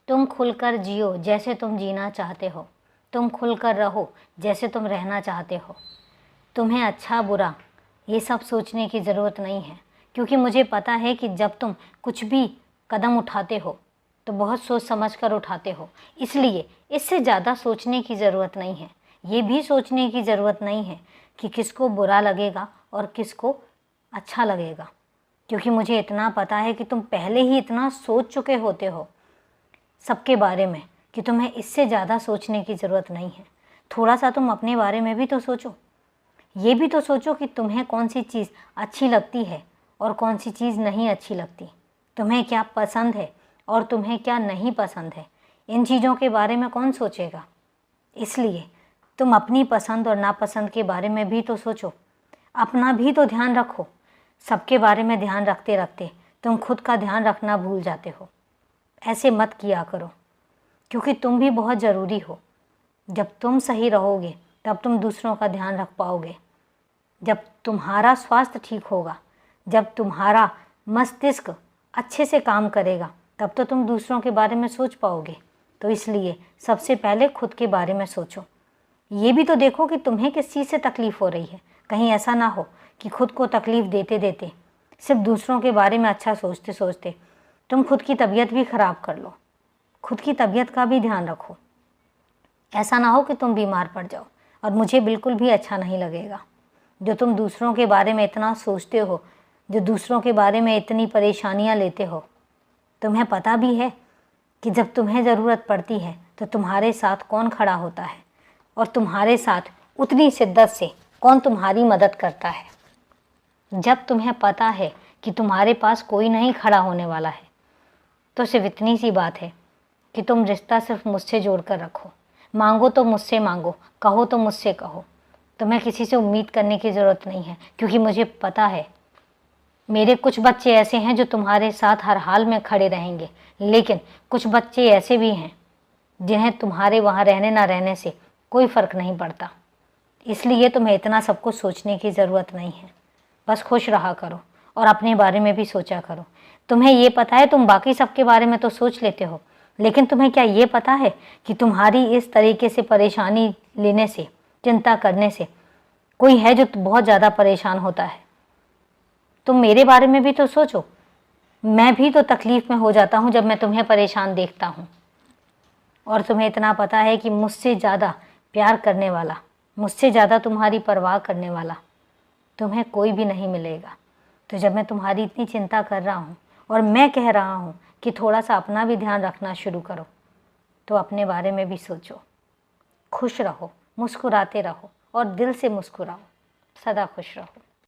तुम खुलकर जियो जैसे तुम जीना चाहते हो। तुम खुलकर रहो जैसे तुम रहना चाहते हो। तुम्हें अच्छा बुरा ये सब सोचने की ज़रूरत नहीं है, क्योंकि मुझे पता है कि जब तुम कुछ भी कदम उठाते हो तो बहुत सोच समझ कर उठाते हो। इसलिए इससे ज़्यादा सोचने की ज़रूरत नहीं है। ये भी सोचने की ज़रूरत नहीं है कि किसको बुरा लगेगा और किसको अच्छा लगेगा, क्योंकि मुझे इतना पता है कि तुम पहले ही इतना सोच चुके होते हो सबके बारे में कि तुम्हें इससे ज़्यादा सोचने की ज़रूरत नहीं है। थोड़ा सा तुम अपने बारे में भी तो सोचो। ये भी तो सोचो कि तुम्हें कौन सी चीज़ अच्छी लगती है और कौन सी चीज़ नहीं अच्छी लगती। तुम्हें क्या पसंद है और तुम्हें क्या नहीं पसंद है। इन चीज़ों के बारे में कौन सोचेगा। इसलिए तुम अपनी पसंद और नापसंद के बारे में भी तो सोचो। अपना भी तो ध्यान रखो। सबके बारे में ध्यान रखते रखते तुम खुद का ध्यान रखना भूल जाते हो। ऐसे मत किया करो, क्योंकि तुम भी बहुत ज़रूरी हो। जब तुम सही रहोगे तब तुम दूसरों का ध्यान रख पाओगे। जब तुम्हारा स्वास्थ्य ठीक होगा, जब तुम्हारा मस्तिष्क अच्छे से काम करेगा, तब तो तुम दूसरों के बारे में सोच पाओगे। तो इसलिए सबसे पहले खुद के बारे में सोचो। ये भी तो देखो कि तुम्हें किस चीज़ से तकलीफ़ हो रही है। कहीं ऐसा ना हो कि खुद को तकलीफ़ देते देते, सिर्फ दूसरों के बारे में अच्छा सोचते सोचते तुम खुद की तबीयत भी ख़राब कर लो। खुद की तबीयत का भी ध्यान रखो। ऐसा ना हो कि तुम बीमार पड़ जाओ, और मुझे बिल्कुल भी अच्छा नहीं लगेगा। जो तुम दूसरों के बारे में इतना सोचते हो, जो दूसरों के बारे में इतनी परेशानियां लेते हो, तुम्हें पता भी है कि जब तुम्हें ज़रूरत पड़ती है तो तुम्हारे साथ कौन खड़ा होता है, और तुम्हारे साथ उतनी शिद्दत से कौन तुम्हारी मदद करता है। जब तुम्हें पता है कि तुम्हारे पास कोई नहीं खड़ा होने वाला है, तो सिर्फ इतनी सी बात है कि तुम रिश्ता सिर्फ मुझसे जोड़ कर रखो। मांगो तो मुझसे मांगो, कहो तो मुझसे कहो। तुम्हें किसी से उम्मीद करने की ज़रूरत नहीं है, क्योंकि मुझे पता है मेरे कुछ बच्चे ऐसे हैं जो तुम्हारे साथ हर हाल में खड़े रहेंगे, लेकिन कुछ बच्चे ऐसे भी हैं जिन्हें तुम्हारे वहाँ रहने ना रहने से कोई फ़र्क नहीं पड़ता। इसलिए तुम्हें इतना सब कुछ सोचने की ज़रूरत नहीं है। बस खुश रहा करो और अपने बारे में भी सोचा करो। तुम्हें ये पता है तुम बाकी सबके बारे में तो सोच लेते हो, लेकिन तुम्हें क्या ये पता है कि तुम्हारी इस तरीके से परेशानी लेने से, चिंता करने से कोई है जो बहुत ज़्यादा परेशान होता है। तुम मेरे बारे में भी तो सोचो। मैं भी तो तकलीफ़ में हो जाता हूँ जब मैं तुम्हें परेशान देखता हूँ। और तुम्हें इतना पता है कि मुझसे ज़्यादा प्यार करने वाला, मुझसे ज़्यादा तुम्हारी परवाह करने वाला तुम्हें कोई भी नहीं मिलेगा। तो जब मैं तुम्हारी इतनी चिंता कर रहा हूँ और मैं कह रहा हूँ कि थोड़ा सा अपना भी ध्यान रखना शुरू करो, तो अपने बारे में भी सोचो। खुश रहो, मुस्कुराते रहो और दिल से मुस्कुराओ। सदा खुश रहो।